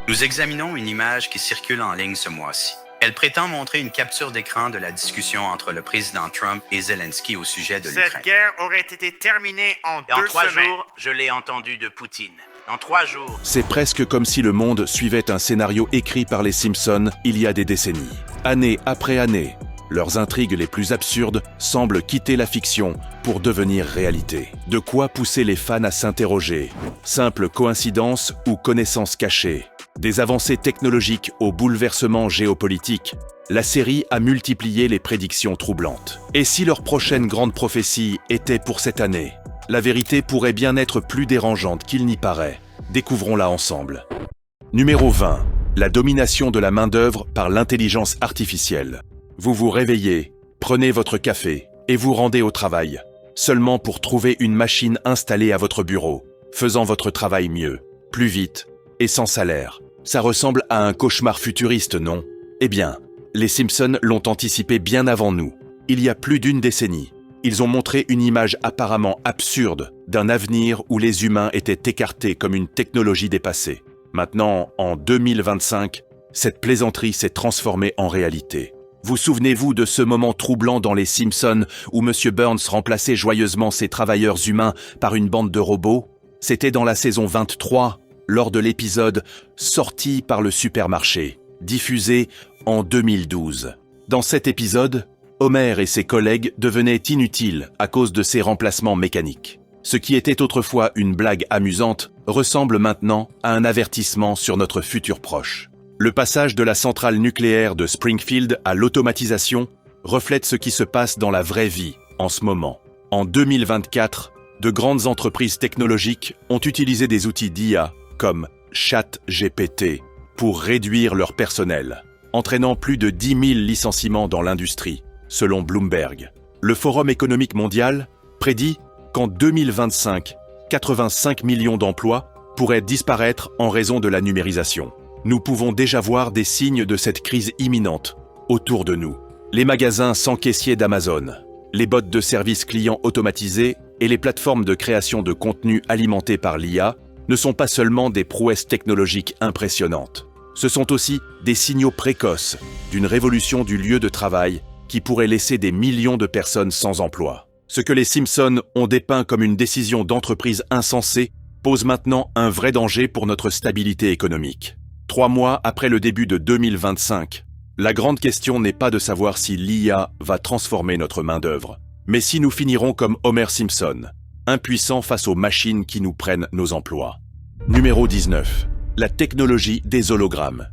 Nous examinons une image qui circule en ligne ce mois-ci. Elle prétend montrer une capture d'écran de la discussion entre le président Trump et Zelensky au sujet de l'Ukraine. Cette guerre aurait été terminée en 2 3 semaines. jours, je l'ai entendu de Poutine. En 3 jours. C'est presque comme si le monde suivait un scénario écrit par les Simpsons il y a des décennies. Année après année, leurs intrigues les plus absurdes semblent quitter la fiction pour devenir réalité. De quoi pousser les fans à s'interroger. Simple coïncidence ou connaissance cachée. Des avancées technologiques au bouleversement géopolitique, la série a multiplié les prédictions troublantes. Et si leur prochaine grande prophétie était pour cette année? La vérité pourrait bien être plus dérangeante qu'il n'y paraît. Découvrons-la ensemble. Numéro 20. La domination de la main-d'œuvre par l'intelligence artificielle. Vous vous réveillez, prenez votre café et vous rendez au travail, seulement pour trouver une machine installée à votre bureau, faisant votre travail mieux, plus vite et sans salaire. Ça ressemble à un cauchemar futuriste, non? Eh bien, les Simpsons l'ont anticipé bien avant nous. Il y a plus d'une décennie, ils ont montré une image apparemment absurde d'un avenir où les humains étaient écartés comme une technologie dépassée. Maintenant, en 2025, cette plaisanterie s'est transformée en réalité. Vous souvenez-vous de ce moment troublant dans Les Simpsons où M. Burns remplaçait joyeusement ses travailleurs humains par une bande de robots? C'était dans la saison 23, lors de l'épisode « Sorti par le supermarché », diffusé en 2012. Dans cet épisode, Homer et ses collègues devenaient inutiles à cause de ces remplacements mécaniques. Ce qui était autrefois une blague amusante ressemble maintenant à un avertissement sur notre futur proche. Le passage de la centrale nucléaire de Springfield à l'automatisation reflète ce qui se passe dans la vraie vie en ce moment. En 2024, de grandes entreprises technologiques ont utilisé des outils d'IA comme ChatGPT pour réduire leur personnel, entraînant plus de 10 000 licenciements dans l'industrie, selon Bloomberg. Le Forum économique mondial prédit qu'en 2025, 85 millions d'emplois pourraient disparaître en raison de la numérisation. Nous pouvons déjà voir des signes de cette crise imminente autour de nous. Les magasins sans caissier d'Amazon, les bots de services clients automatisés et les plateformes de création de contenu alimentées par l'IA ne sont pas seulement des prouesses technologiques impressionnantes. Ce sont aussi des signaux précoces d'une révolution du lieu de travail qui pourrait laisser des millions de personnes sans emploi. Ce que les Simpsons ont dépeint comme une décision d'entreprise insensée pose maintenant un vrai danger pour notre stabilité économique. 3 mois après le début de 2025, la grande question n'est pas de savoir si l'IA va transformer notre main-d'œuvre, mais si nous finirons comme Homer Simpson, impuissants face aux machines qui nous prennent nos emplois. Numéro 19. La technologie des hologrammes.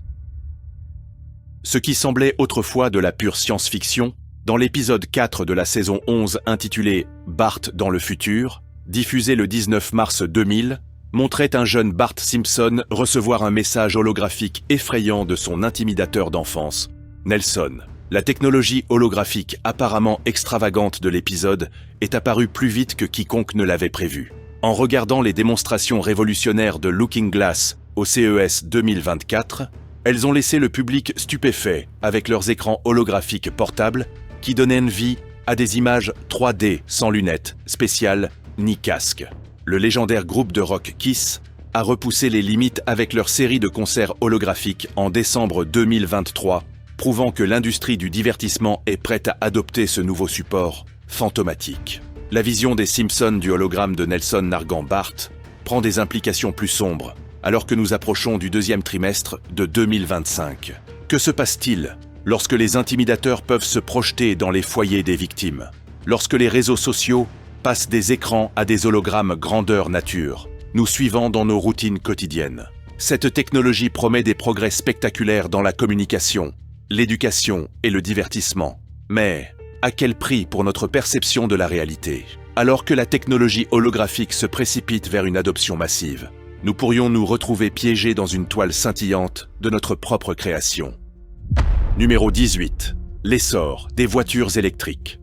Ce qui semblait autrefois de la pure science-fiction, dans l'épisode 4 de la saison 11 intitulé « Bart dans le futur », diffusé le 19 mars 2000, montrait un jeune Bart Simpson recevoir un message holographique effrayant de son intimidateur d'enfance, Nelson. La technologie holographique apparemment extravagante de l'épisode est apparue plus vite que quiconque ne l'avait prévu. En regardant les démonstrations révolutionnaires de Looking Glass au CES 2024, elles ont laissé le public stupéfait avec leurs écrans holographiques portables qui donnaient une vie à des images 3D sans lunettes spéciales ni casque. Le légendaire groupe de rock Kiss a repoussé les limites avec leur série de concerts holographiques en décembre 2023, prouvant que l'industrie du divertissement est prête à adopter ce nouveau support fantomatique. La vision des Simpsons du hologramme de Nelson narguant Bart prend des implications plus sombres, alors que nous approchons du 2e trimestre de 2025. Que se passe-t-il lorsque les intimidateurs peuvent se projeter dans les foyers des victimes? Lorsque les réseaux sociaux passent des écrans à des hologrammes grandeur nature, nous suivant dans nos routines quotidiennes. Cette technologie promet des progrès spectaculaires dans la communication, l'éducation et le divertissement. Mais à quel prix pour notre perception de la réalité? Alors que la technologie holographique se précipite vers une adoption massive, nous pourrions nous retrouver piégés dans une toile scintillante de notre propre création. Numéro 18. L'essor des voitures électriques.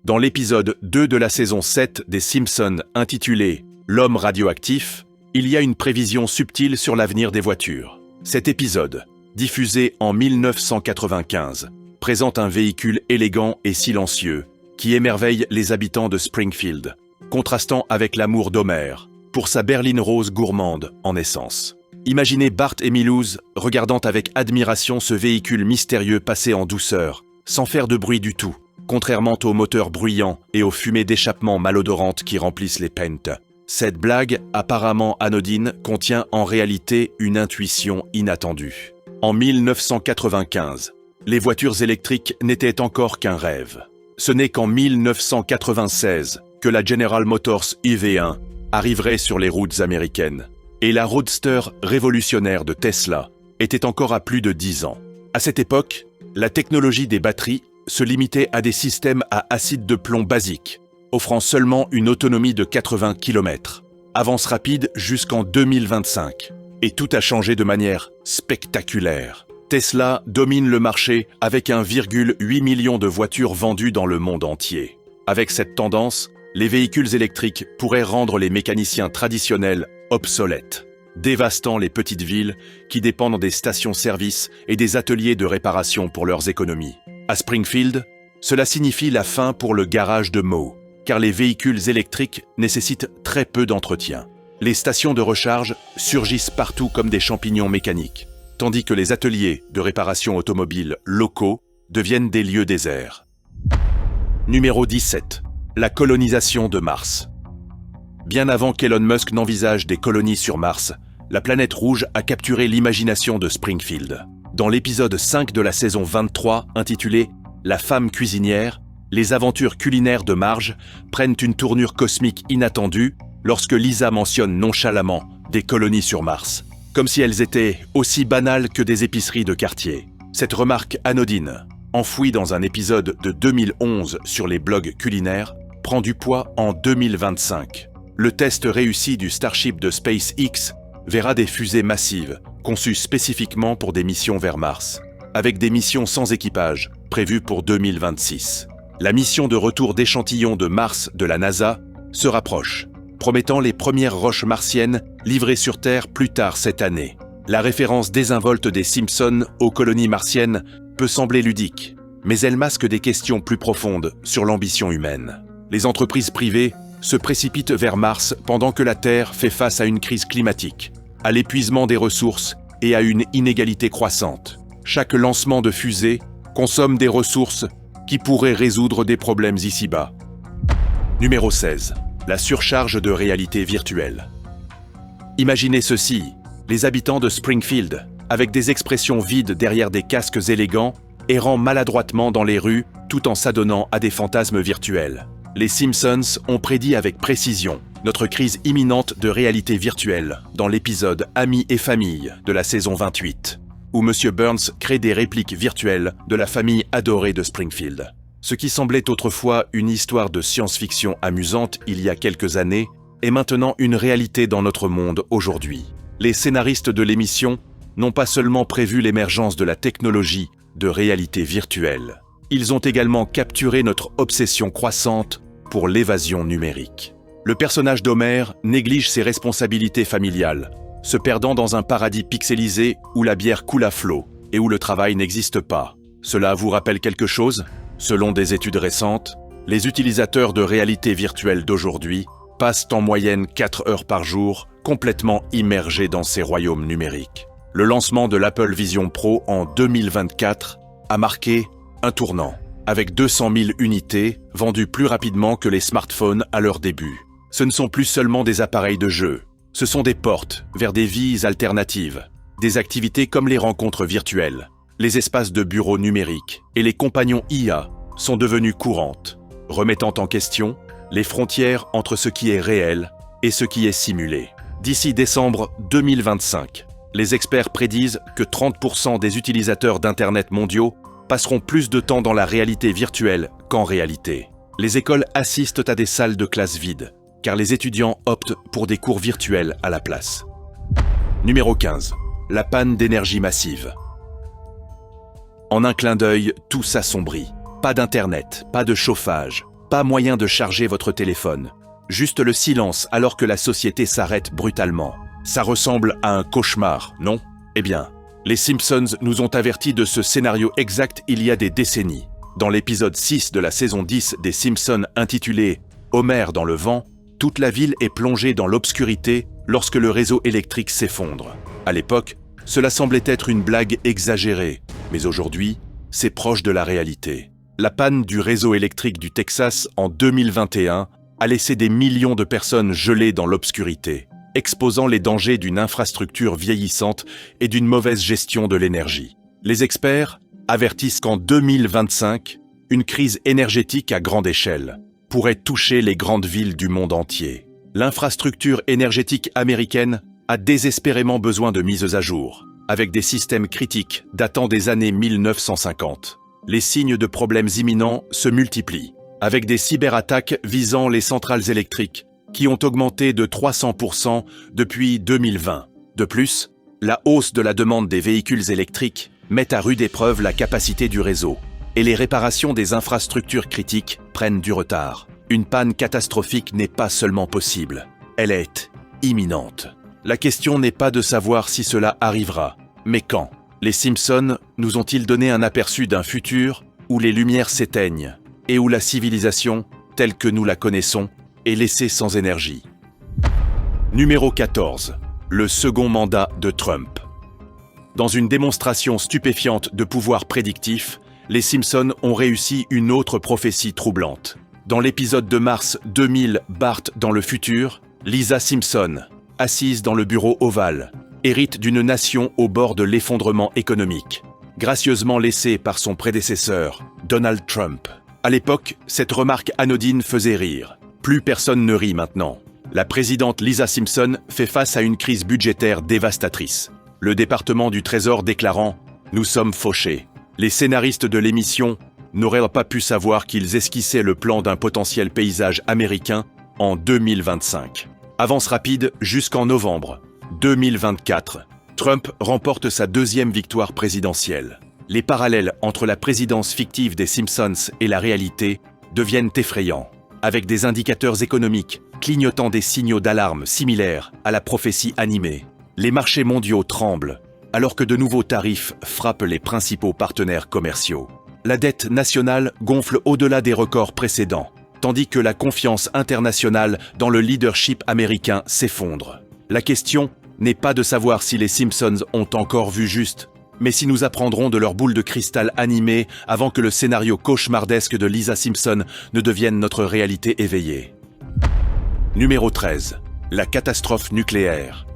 Dans l'épisode 2 de la saison 7 des Simpsons intitulé « L'homme radioactif », il y a une prévision subtile sur l'avenir des voitures. Cet épisode, diffusé en 1995, présente un véhicule élégant et silencieux qui émerveille les habitants de Springfield, contrastant avec l'amour d'Homer pour sa berline rose gourmande en essence. Imaginez Bart et Milouz regardant avec admiration ce véhicule mystérieux passer en douceur, sans faire de bruit du tout, contrairement aux moteurs bruyants et aux fumées d'échappement malodorantes qui remplissent les pentes. Cette blague, apparemment anodine, contient en réalité une intuition inattendue. En 1995, les voitures électriques n'étaient encore qu'un rêve. Ce n'est qu'en 1996 que la General Motors EV1 arriverait sur les routes américaines. Et la Roadster révolutionnaire de Tesla était encore à plus de 10 ans. À cette époque, la technologie des batteries se limitait à des systèmes à acide de plomb basiques, offrant seulement une autonomie de 80 km. Avance rapide jusqu'en 2025. Et tout a changé de manière spectaculaire. Tesla domine le marché avec 1,8 million de voitures vendues dans le monde entier. Avec cette tendance, les véhicules électriques pourraient rendre les mécaniciens traditionnels obsolètes, dévastant les petites villes qui dépendent des stations-service et des ateliers de réparation pour leurs économies. À Springfield, cela signifie la fin pour le garage de Moe, car les véhicules électriques nécessitent très peu d'entretien. Les stations de recharge surgissent partout comme des champignons mécaniques, tandis que les ateliers de réparation automobile locaux deviennent des lieux déserts. Numéro 17. La colonisation de Mars. Bien avant qu'Elon Musk n'envisage des colonies sur Mars, la planète rouge a capturé l'imagination de Springfield. Dans l'épisode 5 de la saison 23, intitulé « La femme cuisinière », les aventures culinaires de Marge prennent une tournure cosmique inattendue lorsque Lisa mentionne nonchalamment des colonies sur Mars, comme si elles étaient aussi banales que des épiceries de quartier. Cette remarque anodine, enfouie dans un épisode de 2011 sur les blogs culinaires, prend du poids en 2025. Le test réussi du Starship de SpaceX verra des fusées massives, conçues spécifiquement pour des missions vers Mars, avec des missions sans équipage, prévues pour 2026. La mission de retour d'échantillons de Mars de la NASA se rapproche, promettant les premières roches martiennes livrées sur Terre plus tard cette année. La référence désinvolte des Simpsons aux colonies martiennes peut sembler ludique, mais elle masque des questions plus profondes sur l'ambition humaine. Les entreprises privées se précipitent vers Mars pendant que la Terre fait face à une crise climatique, à l'épuisement des ressources et à une inégalité croissante. Chaque lancement de fusée consomme des ressources qui pourraient résoudre des problèmes ici-bas. Numéro 16. La surcharge de réalité virtuelle. Imaginez ceci, les habitants de Springfield, avec des expressions vides derrière des casques élégants, errant maladroitement dans les rues tout en s'adonnant à des fantasmes virtuels. Les Simpsons ont prédit avec précision notre crise imminente de réalité virtuelle dans l'épisode Amis et famille de la saison 28, où M. Burns crée des répliques virtuelles de la famille adorée de Springfield. Ce qui semblait autrefois une histoire de science-fiction amusante il y a quelques années est maintenant une réalité dans notre monde aujourd'hui. Les scénaristes de l'émission n'ont pas seulement prévu l'émergence de la technologie de réalité virtuelle, ils ont également capturé notre obsession croissante pour l'évasion numérique. Le personnage d'Homer néglige ses responsabilités familiales, se perdant dans un paradis pixelisé où la bière coule à flot et où le travail n'existe pas. Cela vous rappelle quelque chose ? Selon des études récentes, les utilisateurs de réalité virtuelle d'aujourd'hui passent en moyenne 4 heures par jour complètement immergés dans ces royaumes numériques. Le lancement de l'Apple Vision Pro en 2024 a marqué un tournant, avec 200 000 unités vendues plus rapidement que les smartphones à leur début. Ce ne sont plus seulement des appareils de jeu, ce sont des portes vers des vies alternatives, des activités comme les rencontres virtuelles, les espaces de bureaux numériques et les compagnons IA sont devenus courantes, remettant en question les frontières entre ce qui est réel et ce qui est simulé. D'ici décembre 2025, les experts prédisent que 30% des utilisateurs d'Internet mondiaux passeront plus de temps dans la réalité virtuelle qu'en réalité. Les écoles assistent à des salles de classe vides, car les étudiants optent pour des cours virtuels à la place. Numéro 15. La panne d'énergie massive. En un clin d'œil, tout s'assombrit. Pas d'internet, pas de chauffage, pas moyen de charger votre téléphone. Juste le silence alors que la société s'arrête brutalement. Ça ressemble à un cauchemar, non ? Eh bien, les Simpsons nous ont avertis de ce scénario exact il y a des décennies. Dans l'épisode 6 de la saison 10 des Simpsons intitulé « Homer dans le vent », toute la ville est plongée dans l'obscurité lorsque le réseau électrique s'effondre. À l'époque, cela semblait être une blague exagérée, mais aujourd'hui, c'est proche de la réalité. La panne du réseau électrique du Texas en 2021 a laissé des millions de personnes gelées dans l'obscurité, exposant les dangers d'une infrastructure vieillissante et d'une mauvaise gestion de l'énergie. Les experts avertissent qu'en 2025, une crise énergétique à grande échelle pourrait toucher les grandes villes du monde entier. L'infrastructure énergétique américaine a désespérément besoin de mises à jour, avec des systèmes critiques datant des années 1950. Les signes de problèmes imminents se multiplient, avec des cyberattaques visant les centrales électriques, qui ont augmenté de 300% depuis 2020. De plus, la hausse de la demande des véhicules électriques met à rude épreuve la capacité du réseau, et les réparations des infrastructures critiques prennent du retard. Une panne catastrophique n'est pas seulement possible, elle est imminente. La question n'est pas de savoir si cela arrivera, mais quand. Les Simpsons nous ont-ils donné un aperçu d'un futur où les lumières s'éteignent et où la civilisation, telle que nous la connaissons, est laissée sans énergie? Numéro 14. Le second mandat de Trump. Dans une démonstration stupéfiante de pouvoir prédictif, les Simpsons ont réussi une autre prophétie troublante. Dans l'épisode de mars 2000, Bart dans le futur, Lisa Simpson, assise dans le bureau ovale, hérite d'une nation au bord de l'effondrement économique, gracieusement laissée par son prédécesseur, Donald Trump. À l'époque, cette remarque anodine faisait rire. Plus personne ne rit maintenant. La présidente Lisa Simpson fait face à une crise budgétaire dévastatrice. Le département du Trésor déclarant « Nous sommes fauchés ». Les scénaristes de l'émission n'auraient pas pu savoir qu'ils esquissaient le plan d'un potentiel paysage américain en 2025. Avance rapide jusqu'en novembre 2024. Trump remporte sa deuxième victoire présidentielle. Les parallèles entre la présidence fictive des Simpsons et la réalité deviennent effrayants, avec des indicateurs économiques clignotant des signaux d'alarme similaires à la prophétie animée. Les marchés mondiaux tremblent, alors que de nouveaux tarifs frappent les principaux partenaires commerciaux. La dette nationale gonfle au-delà des records précédents, tandis que la confiance internationale dans le leadership américain s'effondre. La question n'est pas de savoir si les Simpsons ont encore vu juste, mais si nous apprendrons de leur boule de cristal animée avant que le scénario cauchemardesque de Lisa Simpson ne devienne notre réalité éveillée. Numéro 13. La catastrophe nucléaire.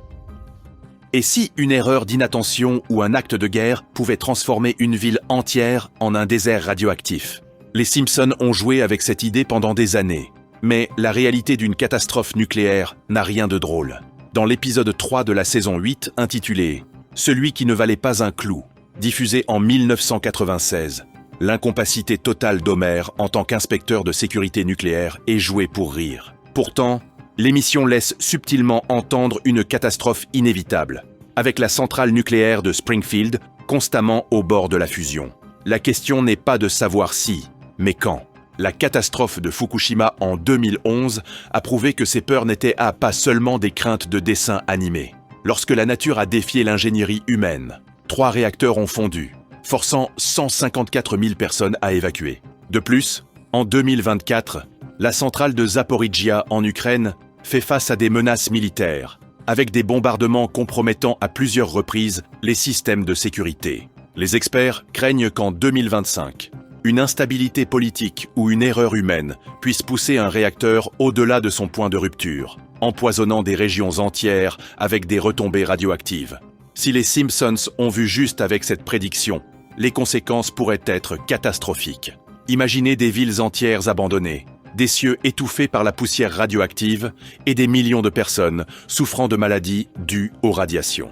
Et si une erreur d'inattention ou un acte de guerre pouvait transformer une ville entière en un désert radioactif? Les Simpsons ont joué avec cette idée pendant des années. Mais la réalité d'une catastrophe nucléaire n'a rien de drôle. Dans l'épisode 3 de la saison 8, intitulé « Celui qui ne valait pas un clou », diffusé en 1996, l'incompacité totale d'Homer en tant qu'inspecteur de sécurité nucléaire est jouée pour rire. Pourtant, l'émission laisse subtilement entendre une catastrophe inévitable, avec la centrale nucléaire de Springfield constamment au bord de la fusion. La question n'est pas de savoir si, mais quand. La catastrophe de Fukushima en 2011 a prouvé que ces peurs n'étaient pas seulement des craintes de dessin animé. Lorsque la nature a défié l'ingénierie humaine, 3 réacteurs ont fondu, forçant 154 000 personnes à évacuer. De plus, en 2024, la centrale de Zaporizhzhia en Ukraine fait face à des menaces militaires, avec des bombardements compromettant à plusieurs reprises les systèmes de sécurité. Les experts craignent qu'en 2025, une instabilité politique ou une erreur humaine puisse pousser un réacteur au-delà de son point de rupture, empoisonnant des régions entières avec des retombées radioactives. Si les Simpsons ont vu juste avec cette prédiction, les conséquences pourraient être catastrophiques. Imaginez des villes entières abandonnées, des cieux étouffés par la poussière radioactive et des millions de personnes souffrant de maladies dues aux radiations.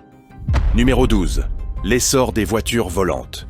Numéro 12. L'essor des voitures volantes.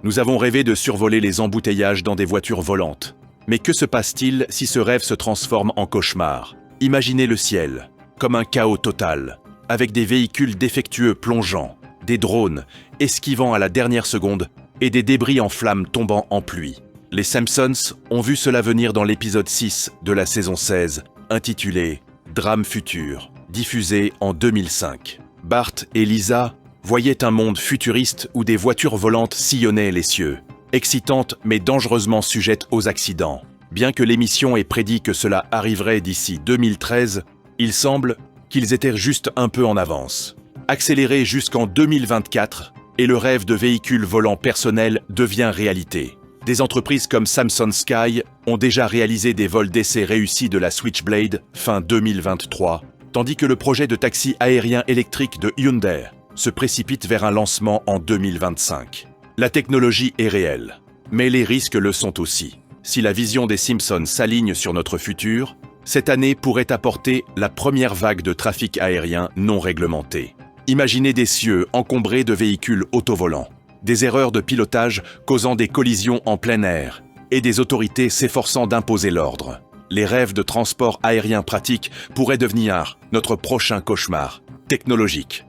Nous avons rêvé de survoler les embouteillages dans des voitures volantes. Mais que se passe-t-il si ce rêve se transforme en cauchemar? Imaginez le ciel, comme un chaos total, avec des véhicules défectueux plongeant, des drones esquivant à la dernière seconde et des débris en flammes tombant en pluie. Les Simpsons ont vu cela venir dans l'épisode 6 de la saison 16, intitulé « Drame futur », diffusé en 2005. Bart et Lisa voyaient un monde futuriste où des voitures volantes sillonnaient les cieux, excitantes mais dangereusement sujettes aux accidents. Bien que l'émission ait prédit que cela arriverait d'ici 2013, il semble qu'ils étaient juste un peu en avance. Accélérés jusqu'en 2024, et le rêve de véhicules volants personnels devient réalité. Des entreprises comme Samsung Sky ont déjà réalisé des vols d'essai réussis de la Switchblade fin 2023, tandis que le projet de taxi aérien électrique de Hyundai se précipite vers un lancement en 2025. La technologie est réelle, mais les risques le sont aussi. Si la vision des Simpsons s'aligne sur notre futur, cette année pourrait apporter la première vague de trafic aérien non réglementé. Imaginez des cieux encombrés de véhicules autovolants, des erreurs de pilotage causant des collisions en plein air et des autorités s'efforçant d'imposer l'ordre. Les rêves de transport aérien pratique pourraient devenir notre prochain cauchemar technologique.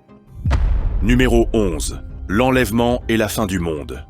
Numéro 11. L'enlèvement et la fin du monde.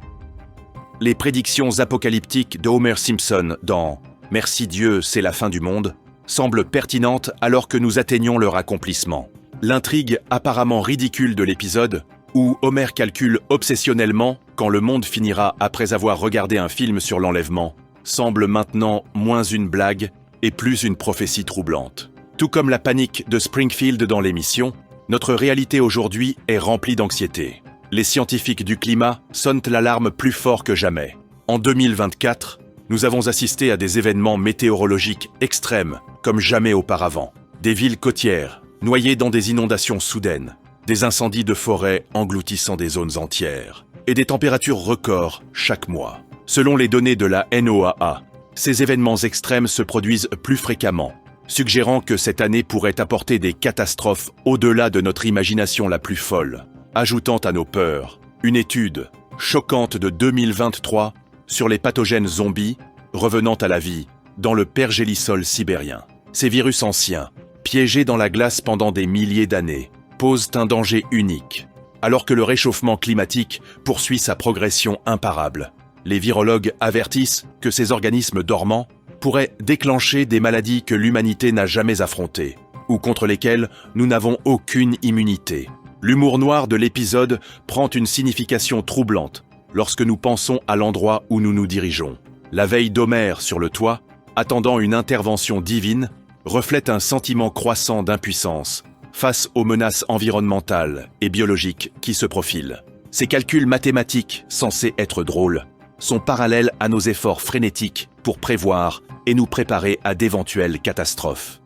Les prédictions apocalyptiques de Homer Simpson dans « Merci Dieu, c'est la fin du monde » semblent pertinentes alors que nous atteignons leur accomplissement. L'intrigue apparemment ridicule de l'épisode, où Homer calcule obsessionnellement quand le monde finira après avoir regardé un film sur l'enlèvement, semble maintenant moins une blague et plus une prophétie troublante. Tout comme la panique de Springfield dans l'émission, notre réalité aujourd'hui est remplie d'anxiété. Les scientifiques du climat sonnent l'alarme plus fort que jamais. En 2024, nous avons assisté à des événements météorologiques extrêmes comme jamais auparavant. Des villes côtières noyées dans des inondations soudaines, des incendies de forêt engloutissant des zones entières, et des températures records chaque mois. Selon les données de la NOAA, ces événements extrêmes se produisent plus fréquemment, suggérant que cette année pourrait apporter des catastrophes au-delà de notre imagination la plus folle, ajoutant à nos peurs une étude choquante de 2023 sur les pathogènes zombies revenant à la vie dans le pergélisol sibérien. Ces virus anciens, piégés dans la glace pendant des milliers d'années, posent un danger unique, alors que le réchauffement climatique poursuit sa progression imparable. Les virologues avertissent que ces organismes dormants pourraient déclencher des maladies que l'humanité n'a jamais affrontées, ou contre lesquelles nous n'avons aucune immunité. L'humour noir de l'épisode prend une signification troublante lorsque nous pensons à l'endroit où nous nous dirigeons. La veille d'Homer sur le toit, attendant une intervention divine, reflète un sentiment croissant d'impuissance face aux menaces environnementales et biologiques qui se profilent. Ces calculs mathématiques, censés être drôles, sont parallèles à nos efforts frénétiques pour prévoir et nous préparer à d'éventuelles catastrophes.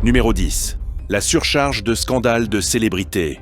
Numéro 10. La surcharge de scandales de célébrités.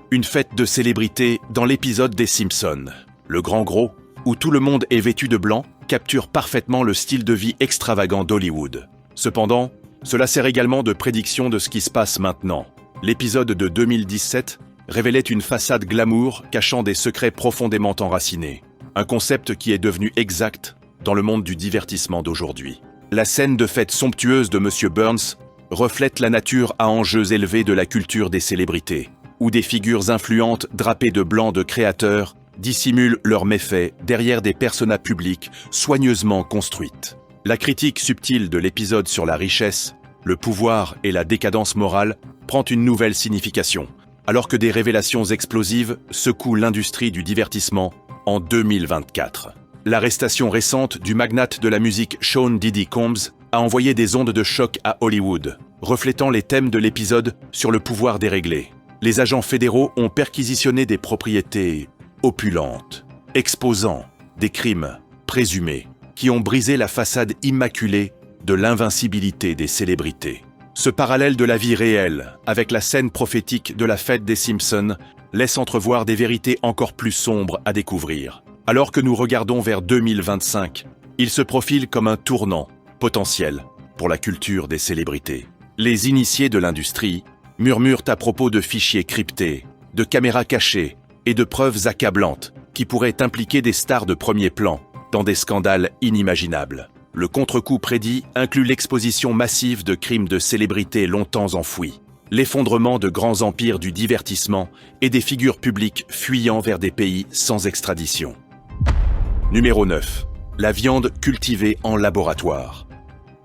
Une fête de célébrités dans l'épisode des Simpsons. Le grand gros, où tout le monde est vêtu de blanc, capture parfaitement le style de vie extravagant d'Hollywood. Cependant, cela sert également de prédiction de ce qui se passe maintenant. L'épisode de 2017 révélait une façade glamour cachant des secrets profondément enracinés. Un concept qui est devenu exact dans le monde du divertissement d'aujourd'hui. La scène de fête somptueuse de M. Burns reflète la nature à enjeux élevés de la culture des célébrités, où des figures influentes drapées de blanc de créateurs dissimulent leurs méfaits derrière des personas publics soigneusement construites. La critique subtile de l'épisode sur la richesse, le pouvoir et la décadence morale prend une nouvelle signification, alors que des révélations explosives secouent l'industrie du divertissement en 2024. L'arrestation récente du magnate de la musique Sean Diddy Combs a envoyé des ondes de choc à Hollywood, reflétant les thèmes de l'épisode sur le pouvoir déréglé. Les agents fédéraux ont perquisitionné des propriétés opulentes, exposant des crimes présumés qui ont brisé la façade immaculée de l'invincibilité des célébrités. Ce parallèle de la vie réelle avec la scène prophétique de la fête des Simpsons laisse entrevoir des vérités encore plus sombres à découvrir. Alors que nous regardons vers 2025, il se profile comme un tournant potentiel pour la culture des célébrités. Les initiés de l'industrie murmurent à propos de fichiers cryptés, de caméras cachées et de preuves accablantes qui pourraient impliquer des stars de premier plan dans des scandales inimaginables. Le contre-coup prédit inclut l'exposition massive de crimes de célébrités longtemps enfouis, l'effondrement de grands empires du divertissement et des figures publiques fuyant vers des pays sans extradition. Numéro 9. La viande cultivée en laboratoire.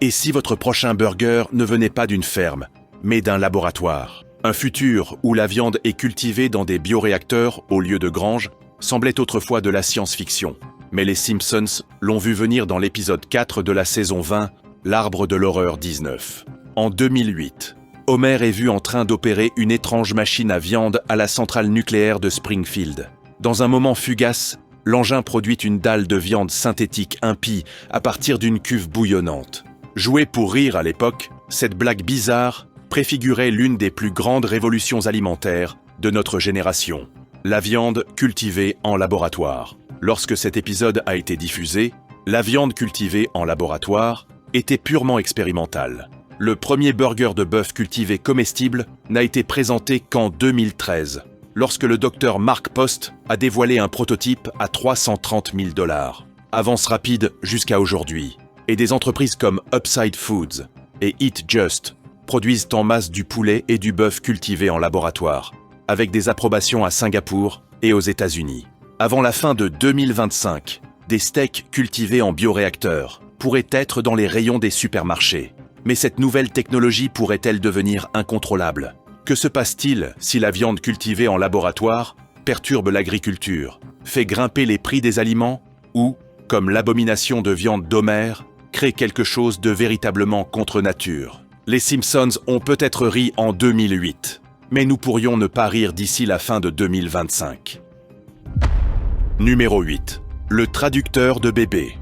Et si votre prochain burger ne venait pas d'une ferme, mais d'un laboratoire? Un futur où la viande est cultivée dans des bioréacteurs au lieu de granges semblait autrefois de la science-fiction. Mais les Simpsons l'ont vu venir dans l'épisode 4 de la saison 20, L'Arbre de l'Horreur 19. En 2008, Homer est vu en train d'opérer une étrange machine à viande à la centrale nucléaire de Springfield. Dans un moment fugace, l'engin produit une dalle de viande synthétique impie à partir d'une cuve bouillonnante. Jouée pour rire à l'époque, cette blague bizarre préfigurait l'une des plus grandes révolutions alimentaires de notre génération, la viande cultivée en laboratoire. Lorsque cet épisode a été diffusé, la viande cultivée en laboratoire était purement expérimentale. Le premier burger de bœuf cultivé comestible n'a été présenté qu'en 2013, lorsque le docteur Mark Post a dévoilé un prototype à 330 000 $. Avance rapide jusqu'à aujourd'hui. Et des entreprises comme Upside Foods et Eat Just produisent en masse du poulet et du bœuf cultivés en laboratoire, avec des approbations à Singapour et aux États-Unis. Avant la fin de 2025, des steaks cultivés en bioréacteur pourraient être dans les rayons des supermarchés. Mais cette nouvelle technologie pourrait-elle devenir incontrôlable? Que se passe-t-il si la viande cultivée en laboratoire perturbe l'agriculture, fait grimper les prix des aliments ou, comme l'abomination de viande d'Homer, crée quelque chose de véritablement contre nature? Les Simpsons ont peut-être ri en 2008, mais nous pourrions ne pas rire d'ici la fin de 2025. Numéro 8. Le traducteur de bébés.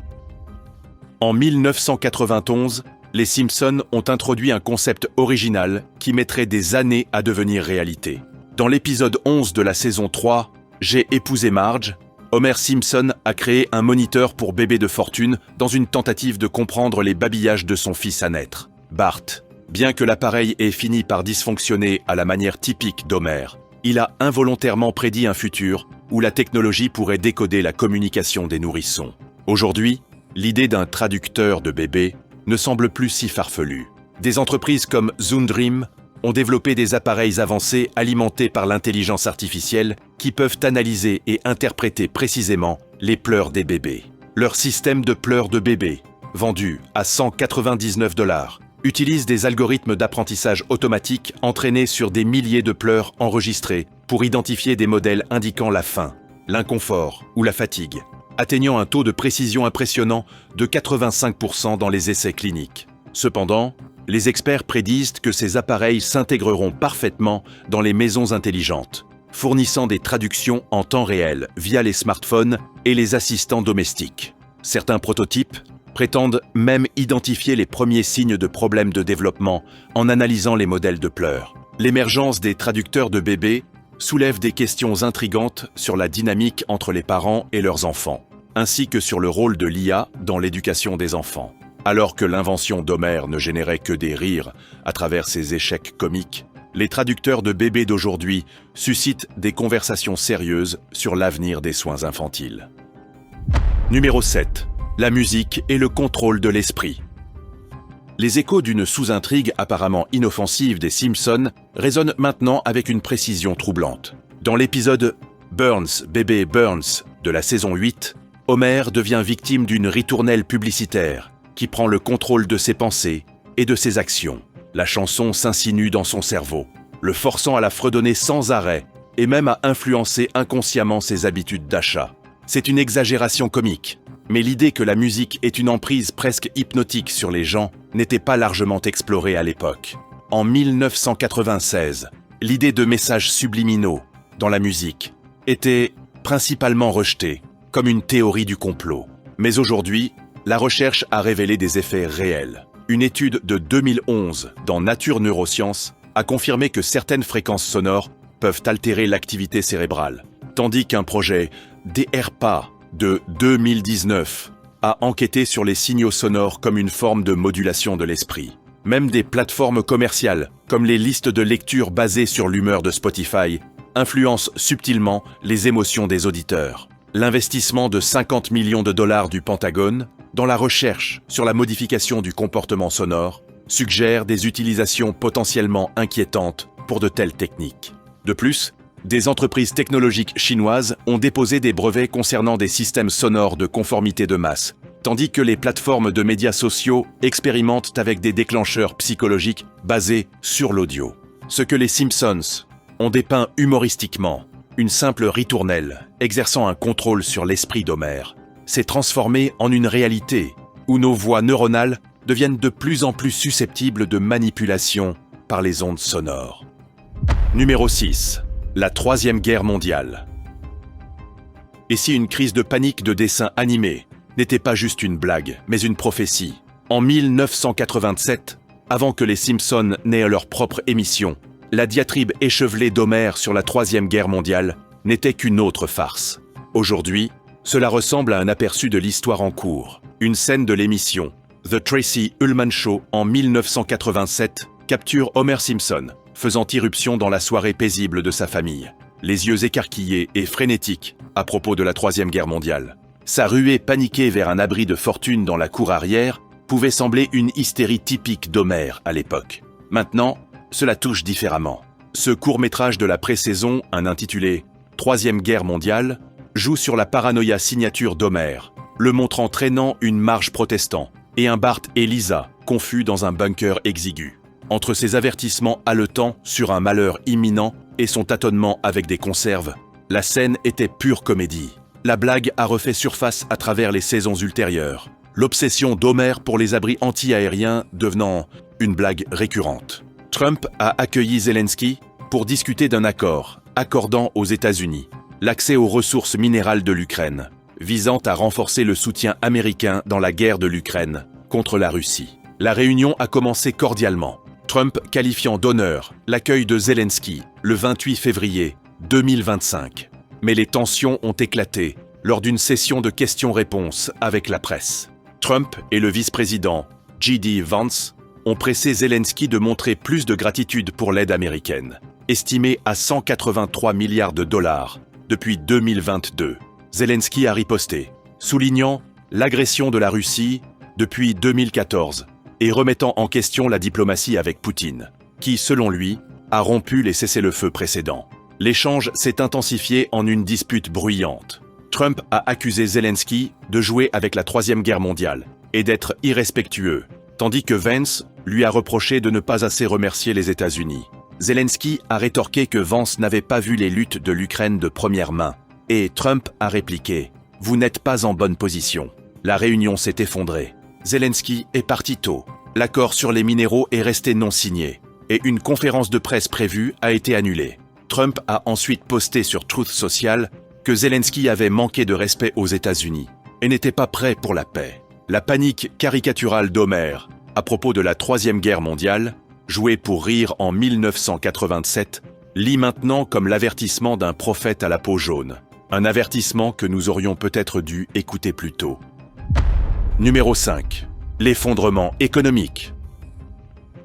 En 1991, les Simpsons ont introduit un concept original qui mettrait des années à devenir réalité. Dans l'épisode 11 de la saison 3, « J'ai épousé Marge », Homer Simpson a créé un moniteur pour bébé de fortune dans une tentative de comprendre les babillages de son fils à naître, Bart. Bien que l'appareil ait fini par dysfonctionner à la manière typique d'Homer, il a involontairement prédit un futur où la technologie pourrait décoder la communication des nourrissons. Aujourd'hui, l'idée d'un traducteur de bébé ne semble plus si farfelue. Des entreprises comme Zoom ont développé des appareils avancés alimentés par l'intelligence artificielle qui peuvent analyser et interpréter précisément les pleurs des bébés. Leur système de pleurs de bébé, vendu à 199 $, utilise des algorithmes d'apprentissage automatique entraînés sur des milliers de pleurs enregistrés pour identifier des modèles indiquant la faim, l'inconfort ou la fatigue, atteignant un taux de précision impressionnant de 85% dans les essais cliniques. Cependant, les experts prédisent que ces appareils s'intégreront parfaitement dans les maisons intelligentes, fournissant des traductions en temps réel via les smartphones et les assistants domestiques. Certains prototypes prétendent même identifier les premiers signes de problèmes de développement en analysant les modèles de pleurs. L'émergence des traducteurs de bébés soulève des questions intrigantes sur la dynamique entre les parents et leurs enfants, ainsi que sur le rôle de l'IA dans l'éducation des enfants. Alors que l'invention d'Homer ne générait que des rires à travers ses échecs comiques, les traducteurs de bébés d'aujourd'hui suscitent des conversations sérieuses sur l'avenir des soins infantiles. Numéro 7. La musique et le contrôle de l'esprit. Les échos d'une sous-intrigue apparemment inoffensive des Simpsons résonnent maintenant avec une précision troublante. Dans l'épisode « Burns, bébé Burns » de la saison 8, Homer devient victime d'une ritournelle publicitaire qui prend le contrôle de ses pensées et de ses actions. La chanson s'insinue dans son cerveau, le forçant à la fredonner sans arrêt et même à influencer inconsciemment ses habitudes d'achat. C'est une exagération comique, mais l'idée que la musique ait une emprise presque hypnotique sur les gens n'était pas largement explorée à l'époque. En 1996, l'idée de messages subliminaux dans la musique était principalement rejetée comme une théorie du complot. Mais aujourd'hui, la recherche a révélé des effets réels. Une étude de 2011 dans Nature Neurosciences a confirmé que certaines fréquences sonores peuvent altérer l'activité cérébrale, tandis qu'un projet DARPA de 2019 a enquêté sur les signaux sonores comme une forme de modulation de l'esprit. Même des plateformes commerciales, comme les listes de lecture basées sur l'humeur de Spotify, influencent subtilement les émotions des auditeurs. L'investissement de 50 millions de dollars du Pentagone dans la recherche sur la modification du comportement sonore suggère des utilisations potentiellement inquiétantes pour de telles techniques. De plus, des entreprises technologiques chinoises ont déposé des brevets concernant des systèmes sonores de conformité de masse, tandis que les plateformes de médias sociaux expérimentent avec des déclencheurs psychologiques basés sur l'audio. Ce que les Simpsons ont dépeint humoristiquement, une simple ritournelle exerçant un contrôle sur l'esprit d'Homer, s'est transformé en une réalité où nos voies neuronales deviennent de plus en plus susceptibles de manipulation par les ondes sonores. Numéro 6. La Troisième Guerre mondiale. Et si une crise de panique de dessins animés n'était pas juste une blague, mais une prophétie? En 1987, avant que les Simpsons n'aient leur propre émission, la diatribe échevelée d'Homer sur la Troisième Guerre mondiale n'était qu'une autre farce. Aujourd'hui, cela ressemble à un aperçu de l'histoire en cours. Une scène de l'émission The Tracy Ullman Show en 1987 capture Homer Simpson, faisant irruption dans la soirée paisible de sa famille, les yeux écarquillés et frénétiques à propos de la Troisième Guerre mondiale. Sa ruée paniquée vers un abri de fortune dans la cour arrière pouvait sembler une hystérie typique d'Homer à l'époque. Maintenant, cela touche différemment. Ce court-métrage de la pré-saison, intitulé « Troisième Guerre mondiale », joue sur la paranoïa signature d'Homer, le montrant traînant une marge protestant et un Bart et Lisa confus dans un bunker exigu. Entre ses avertissements haletants sur un malheur imminent et son tâtonnement avec des conserves, la scène était pure comédie. La blague a refait surface à travers les saisons ultérieures, l'obsession d'Homer pour les abris anti-aériens devenant une blague récurrente. Trump a accueilli Zelensky pour discuter d'un accord accordant aux États-Unis l'accès aux ressources minérales de l'Ukraine, visant à renforcer le soutien américain dans la guerre de l'Ukraine contre la Russie. La réunion a commencé cordialement, Trump qualifiant d'honneur l'accueil de Zelensky le 28 février 2025. Mais les tensions ont éclaté lors d'une session de questions-réponses avec la presse. Trump et le vice-président J.D. Vance ont pressé Zelensky de montrer plus de gratitude pour l'aide américaine, estimée à 183 milliards de dollars depuis 2022. Zelensky a riposté, soulignant l'agression de la Russie depuis 2014 et remettant en question la diplomatie avec Poutine, qui, selon lui, a rompu les cessez-le-feu précédents. L'échange s'est intensifié en une dispute bruyante. Trump a accusé Zelensky de jouer avec la Troisième Guerre mondiale et d'être irrespectueux, tandis que Vance lui a reproché de ne pas assez remercier les États-Unis. Zelensky a rétorqué que Vance n'avait pas vu les luttes de l'Ukraine de première main, et Trump a répliqué « Vous n'êtes pas en bonne position ». La réunion s'est effondrée. Zelensky est parti tôt. L'accord sur les minéraux est resté non signé, et une conférence de presse prévue a été annulée. Trump a ensuite posté sur Truth Social que Zelensky avait manqué de respect aux États-Unis et n'était pas prêt pour la paix. La panique caricaturale d'Homer à propos de la Troisième Guerre mondiale, jouée pour rire en 1987, lit maintenant comme l'avertissement d'un prophète à la peau jaune. Un avertissement que nous aurions peut-être dû écouter plus tôt. Numéro 5. L'effondrement économique.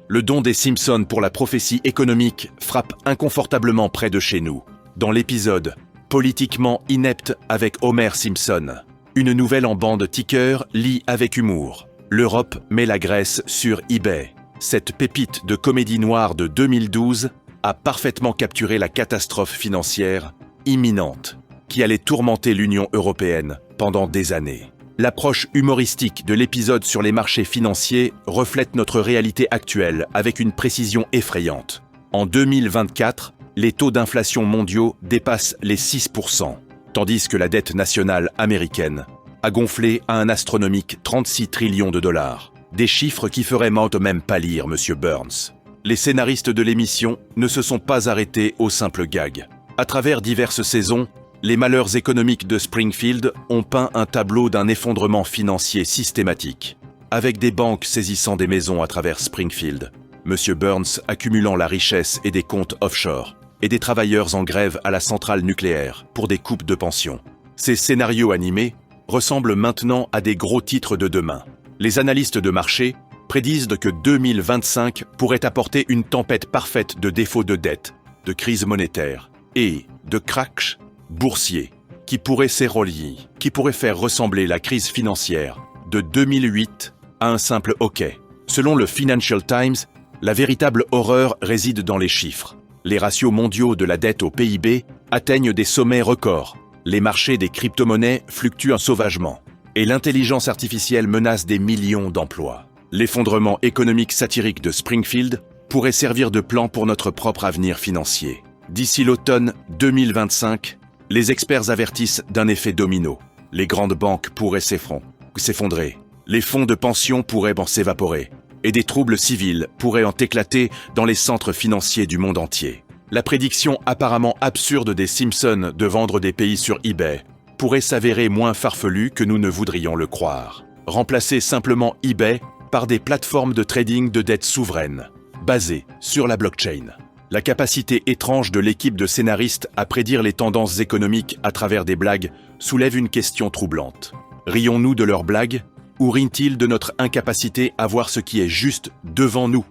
Le don des Simpsons pour la prophétie économique frappe inconfortablement près de chez nous. Dans l'épisode « Politiquement inepte avec Homer Simpson », une nouvelle en bande ticker lit avec humour « L'Europe met la Grèce sur eBay ». Cette pépite de comédie noire de 2012 a parfaitement capturé la catastrophe financière imminente qui allait tourmenter l'Union européenne pendant des années. L'approche humoristique de l'épisode sur les marchés financiers reflète notre réalité actuelle avec une précision effrayante. En 2024, les taux d'inflation mondiaux dépassent les 6%, tandis que la dette nationale américaine a gonflé à un astronomique 36 trillions de dollars. Des chiffres qui feraient même pâlir M. Burns. Les scénaristes de l'émission ne se sont pas arrêtés au simple gag. À travers diverses saisons, les malheurs économiques de Springfield ont peint un tableau d'un effondrement financier systématique, avec des banques saisissant des maisons à travers Springfield, M. Burns accumulant la richesse et des comptes offshore, et des travailleurs en grève à la centrale nucléaire pour des coupes de pension. Ces scénarios animés ressemblent maintenant à des gros titres de demain. Les analystes de marché prédisent que 2025 pourrait apporter une tempête parfaite de défauts de dette, de crise monétaire et de cracks boursiers qui pourraient faire ressembler la crise financière de 2008 à un simple hockey. Selon le Financial Times, la véritable horreur réside dans les chiffres. Les ratios mondiaux de la dette au PIB atteignent des sommets records. Les marchés des crypto-monnaies fluctuent sauvagement. Et l'intelligence artificielle menace des millions d'emplois. L'effondrement économique satirique de Springfield pourrait servir de plan pour notre propre avenir financier. D'ici l'automne 2025, les experts avertissent d'un effet domino. Les grandes banques pourraient s'effondrer. Les fonds de pension pourraient s'évaporer. et des troubles civils pourraient en éclater dans les centres financiers du monde entier. La prédiction apparemment absurde des Simpsons de vendre des pays sur eBay pourrait s'avérer moins farfelue que nous ne voudrions le croire. Remplacer simplement eBay par des plateformes de trading de dettes souveraines, basées sur la blockchain. La capacité étrange de l'équipe de scénaristes à prédire les tendances économiques à travers des blagues soulève une question troublante. Rions-nous de leurs blagues ou rient-ils de notre incapacité à voir ce qui est juste devant nous?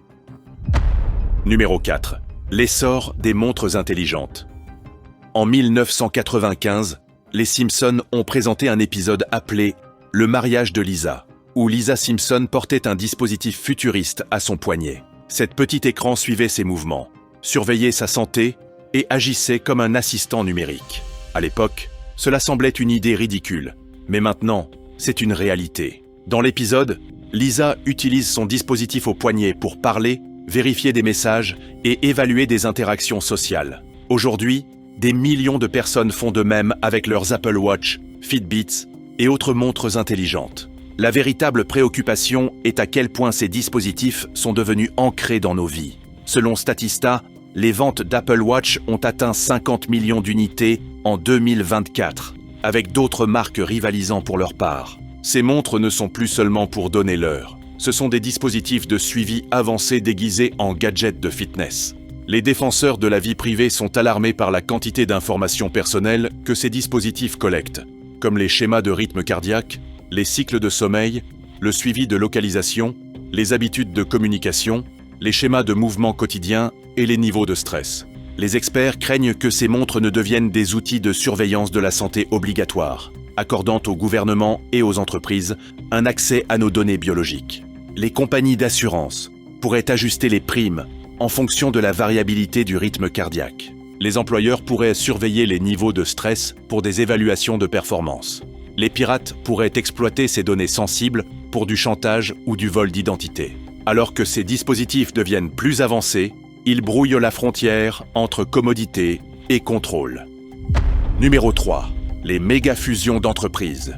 Numéro 4. L'essor des montres intelligentes. En 1995, les Simpsons ont présenté un épisode appelé « Le mariage de Lisa », où Lisa Simpson portait un dispositif futuriste à son poignet. Cet petit écran suivait ses mouvements, surveillait sa santé et agissait comme un assistant numérique. À l'époque, cela semblait une idée ridicule, mais maintenant, c'est une réalité. Dans l'épisode, Lisa utilise son dispositif au poignet pour parler, vérifier des messages et évaluer des interactions sociales. Aujourd'hui, des millions de personnes font de même avec leurs Apple Watch, Fitbits et autres montres intelligentes. La véritable préoccupation est à quel point ces dispositifs sont devenus ancrés dans nos vies. Selon Statista, les ventes d'Apple Watch ont atteint 50 millions d'unités en 2024, avec d'autres marques rivalisant pour leur part. Ces montres ne sont plus seulement pour donner l'heure. Ce sont des dispositifs de suivi avancés déguisés en gadgets de fitness. Les défenseurs de la vie privée sont alarmés par la quantité d'informations personnelles que ces dispositifs collectent, comme les schémas de rythme cardiaque, les cycles de sommeil, le suivi de localisation, les habitudes de communication, les schémas de mouvement quotidien et les niveaux de stress. Les experts craignent que ces montres ne deviennent des outils de surveillance de la santé obligatoire, accordant aux gouvernements et aux entreprises un accès à nos données biologiques. Les compagnies d'assurance pourraient ajuster les primes en fonction de la variabilité du rythme cardiaque. Les employeurs pourraient surveiller les niveaux de stress pour des évaluations de performance. Les pirates pourraient exploiter ces données sensibles pour du chantage ou du vol d'identité. Alors que ces dispositifs deviennent plus avancés, ils brouillent la frontière entre commodité et contrôle. Numéro 3. Les méga-fusions d'entreprises.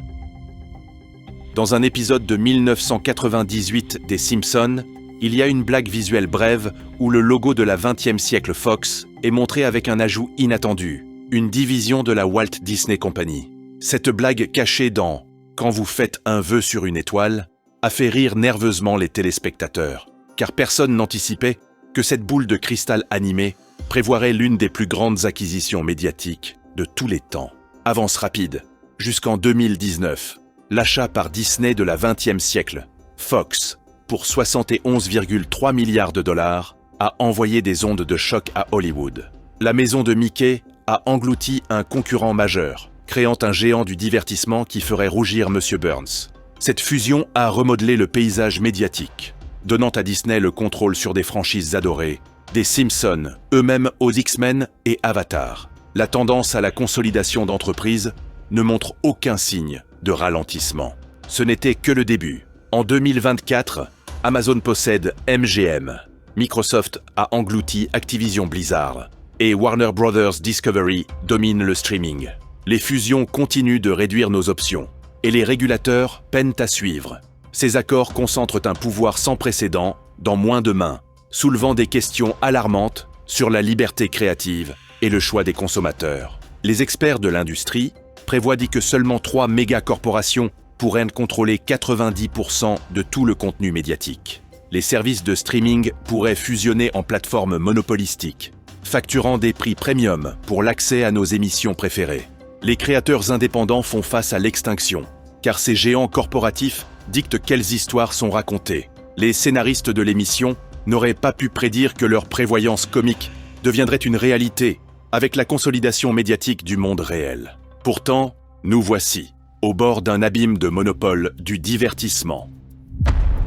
Dans un épisode de 1998 des Simpsons, il y a une blague visuelle brève où le logo de la 20e siècle Fox est montré avec un ajout inattendu, une division de la Walt Disney Company. Cette blague cachée dans « Quand vous faites un vœu sur une étoile » a fait rire nerveusement les téléspectateurs, car personne n'anticipait que cette boule de cristal animée prévoirait l'une des plus grandes acquisitions médiatiques de tous les temps. Avance rapide, jusqu'en 2019, l'achat par Disney de la 20e siècle, Fox, pour 71,3 milliards de dollars, a envoyé des ondes de choc à Hollywood. La maison de Mickey a englouti un concurrent majeur, créant un géant du divertissement qui ferait rougir M. Burns. Cette fusion a remodelé le paysage médiatique, donnant à Disney le contrôle sur des franchises adorées, des Simpsons, eux-mêmes aux X-Men et Avatar. La tendance à la consolidation d'entreprises ne montre aucun signe de ralentissement. Ce n'était que le début. En 2024, Amazon possède MGM, Microsoft a englouti Activision Blizzard et Warner Bros. Discovery domine le streaming. Les fusions continuent de réduire nos options et les régulateurs peinent à suivre. Ces accords concentrent un pouvoir sans précédent dans moins de mains, soulevant des questions alarmantes sur la liberté créative et le choix des consommateurs. Les experts de l'industrie prévoient que seulement 3 méga-corporations pourraient contrôler 90% de tout le contenu médiatique. Les services de streaming pourraient fusionner en plateformes monopolistiques, facturant des prix premium pour l'accès à nos émissions préférées. Les créateurs indépendants font face à l'extinction, car ces géants corporatifs dictent quelles histoires sont racontées. Les scénaristes de l'émission n'auraient pas pu prédire que leur prévoyance comique deviendrait une réalité avec la consolidation médiatique du monde réel. Pourtant, nous voici, au bord d'un abîme de monopole du divertissement.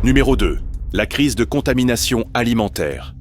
Numéro 2. La crise de contamination alimentaire.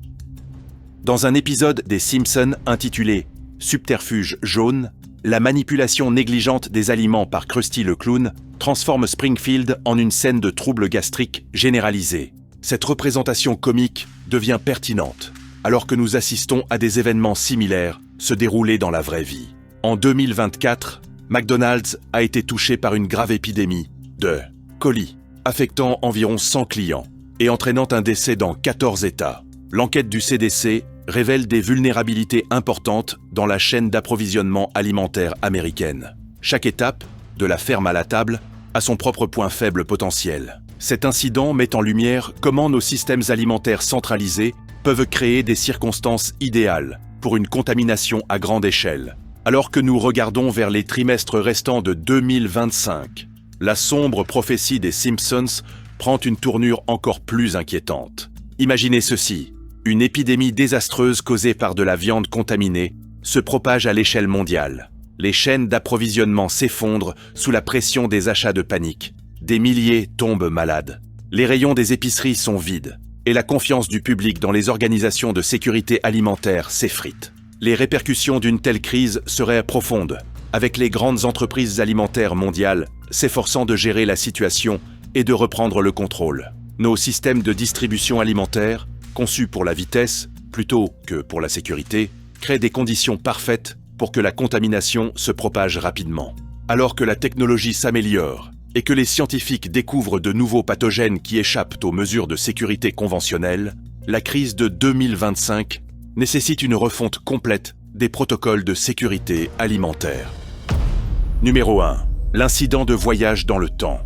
Dans un épisode des Simpsons intitulé « Subterfuge jaune », la manipulation négligente des aliments par Krusty le clown transforme Springfield en une scène de troubles gastriques généralisés. Cette représentation comique devient pertinente, alors que nous assistons à des événements similaires se dérouler dans la vraie vie. En 2024, McDonald's a été touché par une grave épidémie de colis, affectant environ 100 clients. et entraînant un décès dans 14 États. L'enquête du CDC révèle des vulnérabilités importantes dans la chaîne d'approvisionnement alimentaire américaine. Chaque étape, de la ferme à la table, a son propre point faible potentiel. Cet incident met en lumière comment nos systèmes alimentaires centralisés peuvent créer des circonstances idéales pour une contamination à grande échelle. Alors que nous regardons vers les trimestres restants de 2025, la sombre prophétie des Simpsons prend une tournure encore plus inquiétante. Imaginez ceci, une épidémie désastreuse causée par de la viande contaminée se propage à l'échelle mondiale. Les chaînes d'approvisionnement s'effondrent sous la pression des achats de panique. Des milliers tombent malades. Les rayons des épiceries sont vides et la confiance du public dans les organisations de sécurité alimentaire s'effrite. Les répercussions d'une telle crise seraient profondes, avec les grandes entreprises alimentaires mondiales s'efforçant de gérer la situation et de reprendre le contrôle. Nos systèmes de distribution alimentaire, conçus pour la vitesse plutôt que pour la sécurité, créent des conditions parfaites pour que la contamination se propage rapidement. Alors que la technologie s'améliore et que les scientifiques découvrent de nouveaux pathogènes qui échappent aux mesures de sécurité conventionnelles, la crise de 2025 nécessite une refonte complète des protocoles de sécurité alimentaire. Numéro 1. L'incident de voyage dans le temps.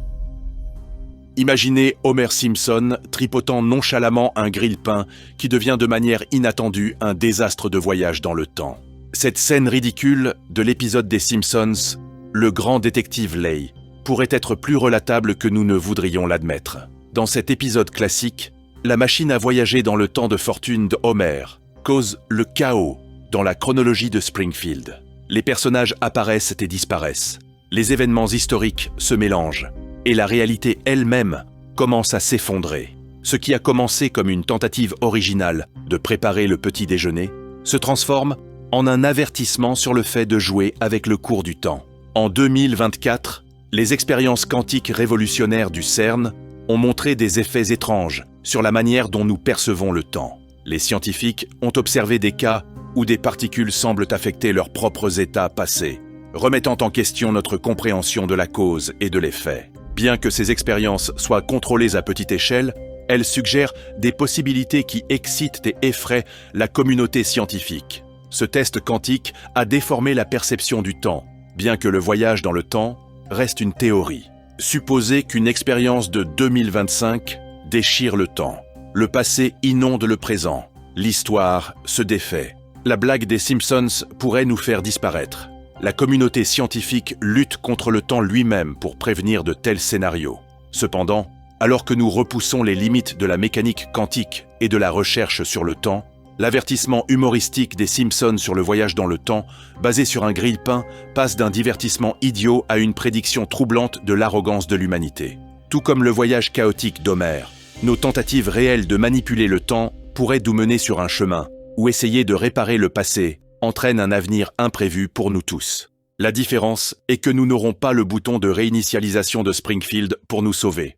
Imaginez Homer Simpson tripotant nonchalamment un grille-pain qui devient de manière inattendue un désastre de voyage dans le temps. Cette scène ridicule de l'épisode des Simpsons, le grand détective Lay, pourrait être plus relatable que nous ne voudrions l'admettre. Dans cet épisode classique, la machine à voyager dans le temps de fortune de Homer cause le chaos dans la chronologie de Springfield. Les personnages apparaissent et disparaissent. Les événements historiques se mélangent et la réalité elle-même commence à s'effondrer. Ce qui a commencé comme une tentative originale de préparer le petit déjeuner se transforme en un avertissement sur le fait de jouer avec le cours du temps. En 2024, les expériences quantiques révolutionnaires du CERN ont montré des effets étranges sur la manière dont nous percevons le temps. Les scientifiques ont observé des cas où des particules semblent affecter leurs propres états passés, remettant en question notre compréhension de la cause et de l'effet. Bien que ces expériences soient contrôlées à petite échelle, elles suggèrent des possibilités qui excitent et effraient la communauté scientifique. Ce test quantique a déformé la perception du temps, bien que le voyage dans le temps reste une théorie. Supposez qu'une expérience de 2025 déchire le temps. Le passé inonde le présent. L'histoire se défait. La blague des Simpsons pourrait nous faire disparaître. La communauté scientifique lutte contre le temps lui-même pour prévenir de tels scénarios. Cependant, alors que nous repoussons les limites de la mécanique quantique et de la recherche sur le temps, l'avertissement humoristique des Simpsons sur le voyage dans le temps, basé sur un grille-pain, passe d'un divertissement idiot à une prédiction troublante de l'arrogance de l'humanité. Tout comme le voyage chaotique d'Homer, nos tentatives réelles de manipuler le temps pourraient nous mener sur un chemin où essayer de réparer le passé entraîne un avenir imprévu pour nous tous. La différence est que nous n'aurons pas le bouton de réinitialisation de Springfield pour nous sauver.